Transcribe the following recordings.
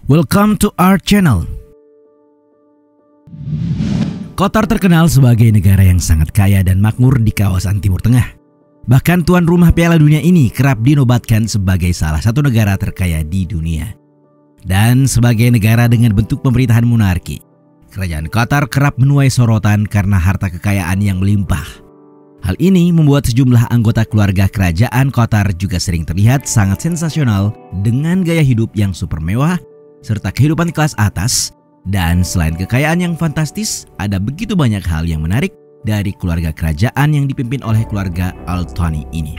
Welcome to our channel. Qatar terkenal sebagai negara yang sangat kaya dan makmur di kawasan Timur Tengah. Bahkan tuan rumah Piala Dunia ini kerap dinobatkan sebagai salah satu negara terkaya di dunia. Dan sebagai negara dengan bentuk pemerintahan monarki, kerajaan Qatar kerap menuai sorotan karena harta kekayaan yang melimpah. Hal ini membuat sejumlah anggota keluarga kerajaan Qatar juga sering terlihat sangat sensasional dengan gaya hidup yang super mewah serta kehidupan kelas atas. Dan selain kekayaan yang fantastis, ada begitu banyak hal yang menarik dari keluarga kerajaan yang dipimpin oleh keluarga Al Thani ini.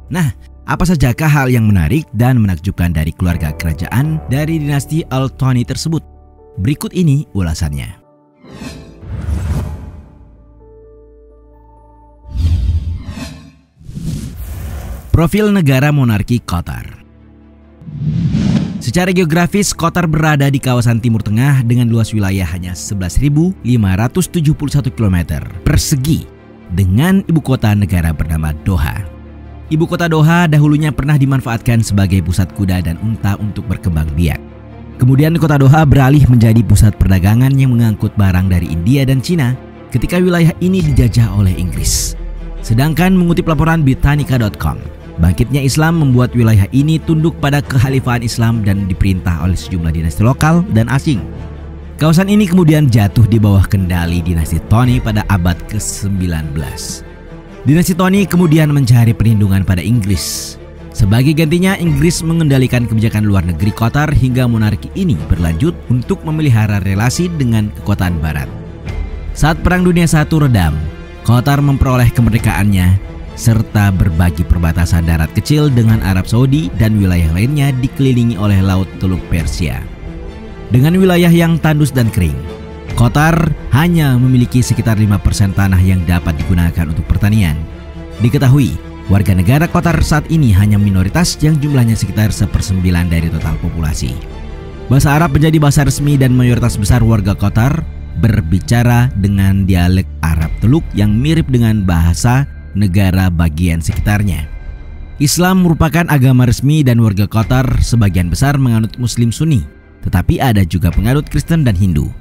Nah, apa sajakah hal yang menarik dan menakjubkan dari keluarga kerajaan dari dinasti Al Thani tersebut? Berikut ini ulasannya. Profil negara monarki Qatar. Secara geografis, Qatar berada di kawasan Timur Tengah dengan luas wilayah hanya 11.571 km persegi dengan ibu kota negara bernama Doha. Ibu kota Doha dahulunya pernah dimanfaatkan sebagai pusat kuda dan unta untuk berkembang biak. Kemudian kota Doha beralih menjadi pusat perdagangan yang mengangkut barang dari India dan Cina ketika wilayah ini dijajah oleh Inggris. Sedangkan mengutip laporan Britannica.com, bangkitnya Islam membuat wilayah ini tunduk pada kekhalifahan Islam dan diperintah oleh sejumlah dinasti lokal dan asing. Kawasan ini kemudian jatuh di bawah kendali dinasti Thani pada abad ke-19. Dinasti Thani kemudian mencari perlindungan pada Inggris. Sebagai gantinya, Inggris mengendalikan kebijakan luar negeri Qatar hingga monarki ini berlanjut untuk memelihara relasi dengan kekuasaan barat. Saat Perang Dunia I redam, Qatar memperoleh kemerdekaannya serta berbagi perbatasan darat kecil dengan Arab Saudi dan wilayah lainnya dikelilingi oleh Laut Teluk Persia. Dengan wilayah yang tandus dan kering, Qatar hanya memiliki sekitar 5% tanah yang dapat digunakan untuk pertanian. Diketahui, warga negara Qatar saat ini hanya minoritas yang jumlahnya sekitar 1/9 dari total populasi. Bahasa Arab menjadi bahasa resmi dan mayoritas besar warga Qatar berbicara dengan dialek Arab Teluk yang mirip dengan bahasa negara bagian sekitarnya. Islam merupakan agama resmi dan warga Qatar sebagian besar menganut Muslim Sunni, tetapi ada juga penganut Kristen dan Hindu.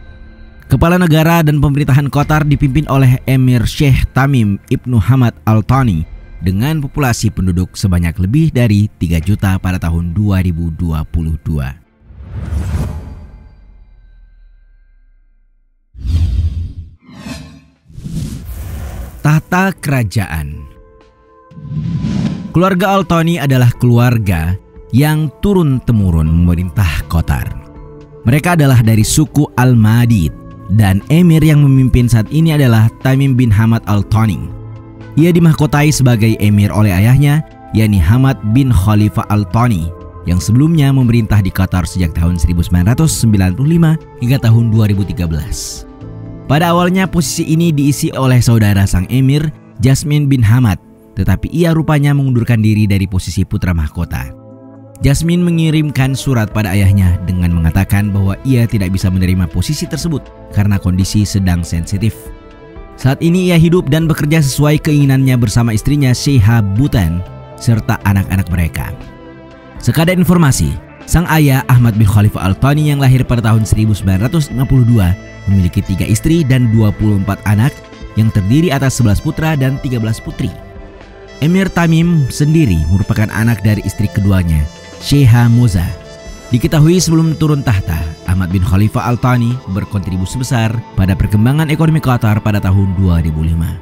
Kepala negara dan pemerintahan Qatar dipimpin oleh Emir Sheikh Tamim Ibnu Hamad Al Thani dengan populasi penduduk sebanyak lebih dari 3 juta pada tahun 2022. Tahta kerajaan. Keluarga Al Thani adalah keluarga yang turun-temurun memerintah Qatar. Mereka adalah dari suku Al-Madid dan emir yang memimpin saat ini adalah Tamim bin Hamad Al Thani. Ia dimahkotai sebagai emir oleh ayahnya, yakni Hamad bin Khalifa Al Thani, yang sebelumnya memerintah di Qatar sejak tahun 1995 hingga tahun 2013. Pada awalnya posisi ini diisi oleh saudara sang emir, Jasmin bin Hamad, tetapi ia rupanya mengundurkan diri dari posisi putra mahkota. Jasmin mengirimkan surat pada ayahnya dengan mengatakan bahwa ia tidak bisa menerima posisi tersebut karena kondisi sedang sensitif. Saat ini ia hidup dan bekerja sesuai keinginannya bersama istrinya Sheikha Butan serta anak-anak mereka. Sekadar informasi, sang ayah Ahmad bin Khalifa Al Thani yang lahir pada tahun 1952 memiliki 3 istri dan 24 anak yang terdiri atas 11 putra dan 13 putri. Emir Tamim sendiri merupakan anak dari istri keduanya, Sheikha Moza. Diketahui sebelum turun tahta, Ahmad bin Khalifa Al Thani berkontribusi besar pada perkembangan ekonomi Qatar pada tahun 2005.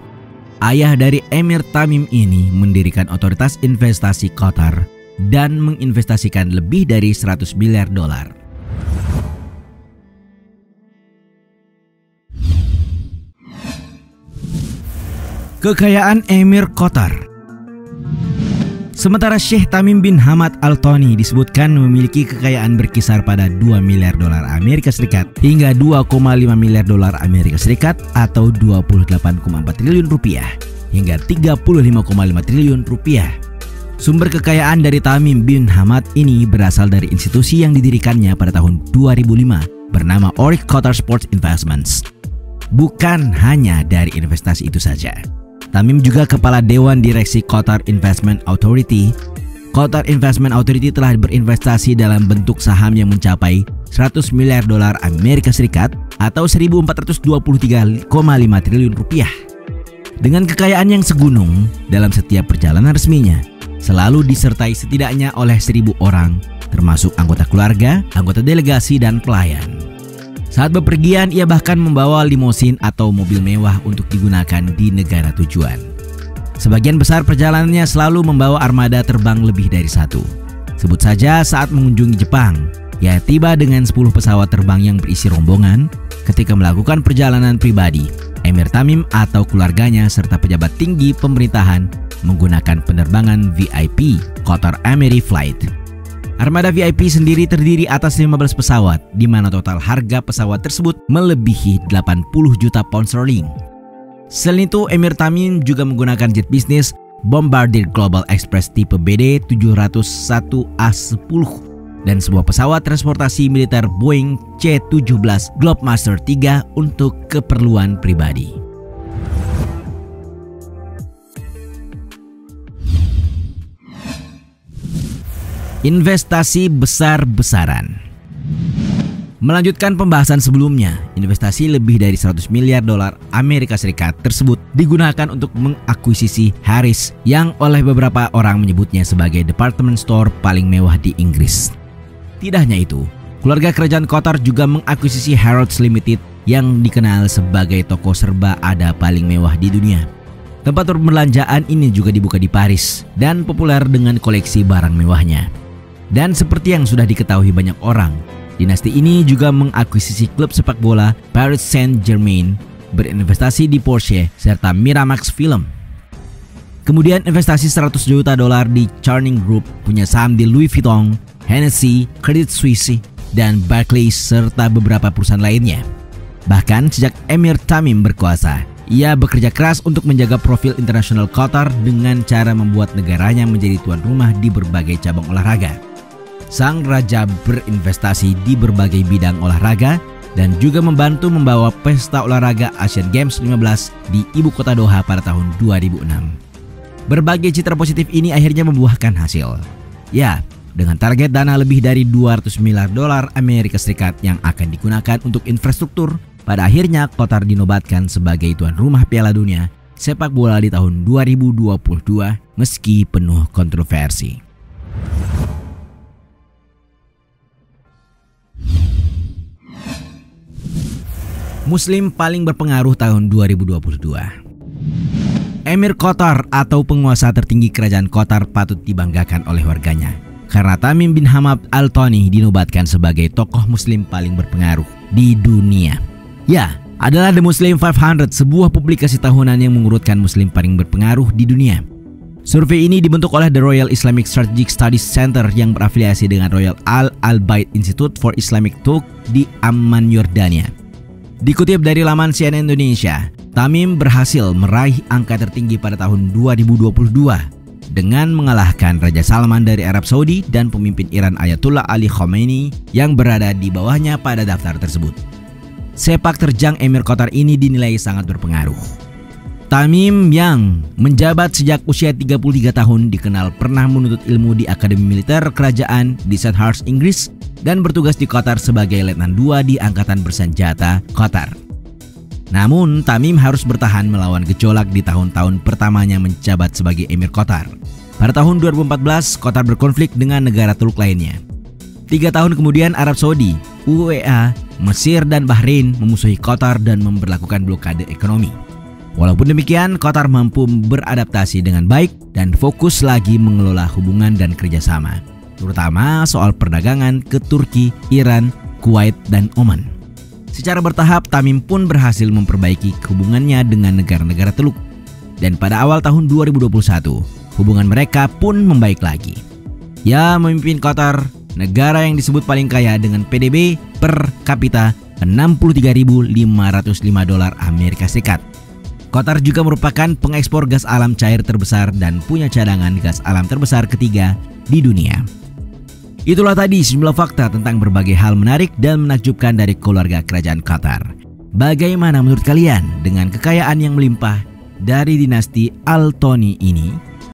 Ayah dari Emir Tamim ini mendirikan otoritas investasi Qatar dan menginvestasikan lebih dari 100 miliar dolar. Kekayaan Emir Qatar. Sementara Sheikh Tamim bin Hamad Al Thani disebutkan memiliki kekayaan berkisar pada 2 miliar dolar Amerika Serikat hingga 2,5 miliar dolar Amerika Serikat atau 28,4 triliun rupiah hingga 35,5 triliun rupiah. Sumber kekayaan dari Tamim bin Hamad ini berasal dari institusi yang didirikannya pada tahun 2005 bernama Oric Qatar Sports Investments. Bukan hanya dari investasi itu saja, Tamim juga kepala Dewan Direksi Qatar Investment Authority. Qatar Investment Authority telah berinvestasi dalam bentuk saham yang mencapai $100 miliar Amerika Serikat atau 1.423,5 triliun rupiah. Dengan kekayaan yang segunung, dalam setiap perjalanan resminya selalu disertai setidaknya oleh 1.000 orang, termasuk anggota keluarga, anggota delegasi, dan pelayan. Saat bepergian, ia bahkan membawa limosin atau mobil mewah untuk digunakan di negara tujuan. Sebagian besar perjalanannya selalu membawa armada terbang lebih dari satu. Sebut saja saat mengunjungi Jepang, ia tiba dengan 10 pesawat terbang yang berisi rombongan. Ketika melakukan perjalanan pribadi, Emir Tamim atau keluarganya serta pejabat tinggi pemerintahan menggunakan penerbangan VIP Qatar Emiri Flight. Armada VIP sendiri terdiri atas 15 pesawat, di mana total harga pesawat tersebut melebihi 80 juta pound sterling. Selain itu, Emir Tamim juga menggunakan jet bisnis Bombardier Global Express tipe BD 701A10 dan sebuah pesawat transportasi militer Boeing C-17 Globemaster III untuk keperluan pribadi. Investasi besar-besaran. Melanjutkan pembahasan sebelumnya, investasi lebih dari $100 miliar Amerika Serikat tersebut digunakan untuk mengakuisisi Harris yang oleh beberapa orang menyebutnya sebagai department store paling mewah di Inggris. Tidak hanya itu, keluarga kerajaan Qatar juga mengakuisisi Harrods Limited yang dikenal sebagai toko serba ada paling mewah di dunia. Tempat perbelanjaan ini juga dibuka di Paris dan populer dengan koleksi barang mewahnya. Dan seperti yang sudah diketahui banyak orang, dinasti ini juga mengakuisisi klub sepak bola Paris Saint-Germain, berinvestasi di Porsche serta Miramax Film. Kemudian investasi $100 juta di Charning Group, punya saham di Louis Vuitton, Hennessy, Credit Suisse, dan Barclays serta beberapa perusahaan lainnya. Bahkan sejak Emir Tamim berkuasa, ia bekerja keras untuk menjaga profil internasional Qatar dengan cara membuat negaranya menjadi tuan rumah di berbagai cabang olahraga. Sang raja berinvestasi di berbagai bidang olahraga dan juga membantu membawa pesta olahraga Asian Games 15 di ibu kota Doha pada tahun 2006. Berbagai citra positif ini akhirnya membuahkan hasil. Ya, dengan target dana lebih dari $200 miliar Amerika Serikat yang akan digunakan untuk infrastruktur, pada akhirnya Qatar dinobatkan sebagai tuan rumah Piala Dunia sepak bola di tahun 2022 meski penuh kontroversi. Muslim paling berpengaruh tahun 2022. Emir Qatar atau penguasa tertinggi kerajaan Qatar patut dibanggakan oleh warganya karena Tamim bin Hamad Al Thani dinobatkan sebagai tokoh muslim paling berpengaruh di dunia. Ya, adalah The Muslim 500, sebuah publikasi tahunan yang mengurutkan muslim paling berpengaruh di dunia. Survei ini dibentuk oleh The Royal Islamic Strategic Studies Center yang berafiliasi dengan Royal Al Bayt Institute for Islamic Thought di Amman, Yordania. Dikutip dari laman CNN Indonesia, Tamim berhasil meraih angka tertinggi pada tahun 2022 dengan mengalahkan Raja Salman dari Arab Saudi dan pemimpin Iran Ayatollah Ali Khamenei yang berada di bawahnya pada daftar tersebut. Sepak terjang Emir Qatar ini dinilai sangat berpengaruh. Tamim yang menjabat sejak usia 33 tahun dikenal pernah menuntut ilmu di Akademi Militer Kerajaan di Sandhurst, Inggris dan bertugas di Qatar sebagai Letnan 2 di Angkatan Bersenjata Qatar. Namun, Tamim harus bertahan melawan gejolak di tahun-tahun pertamanya menjabat sebagai Emir Qatar. Pada tahun 2014, Qatar berkonflik dengan negara Teluk lainnya. 3 tahun kemudian, Arab Saudi, UEA, Mesir, dan Bahrain memusuhi Qatar dan memberlakukan blokade ekonomi. Walaupun demikian, Qatar mampu beradaptasi dengan baik dan fokus lagi mengelola hubungan dan kerjasama, terutama soal perdagangan ke Turki, Iran, Kuwait, dan Oman. Secara bertahap, Tamim pun berhasil memperbaiki hubungannya dengan negara-negara Teluk. Dan pada awal tahun 2021, hubungan mereka pun membaik lagi. Ia memimpin Qatar, negara yang disebut paling kaya dengan PDB per kapita $63.505 Amerika Serikat. Qatar juga merupakan pengekspor gas alam cair terbesar dan punya cadangan gas alam terbesar ketiga di dunia. Itulah tadi sejumlah fakta tentang berbagai hal menarik dan menakjubkan dari keluarga kerajaan Qatar. Bagaimana menurut kalian dengan kekayaan yang melimpah dari dinasti Al Thani ini?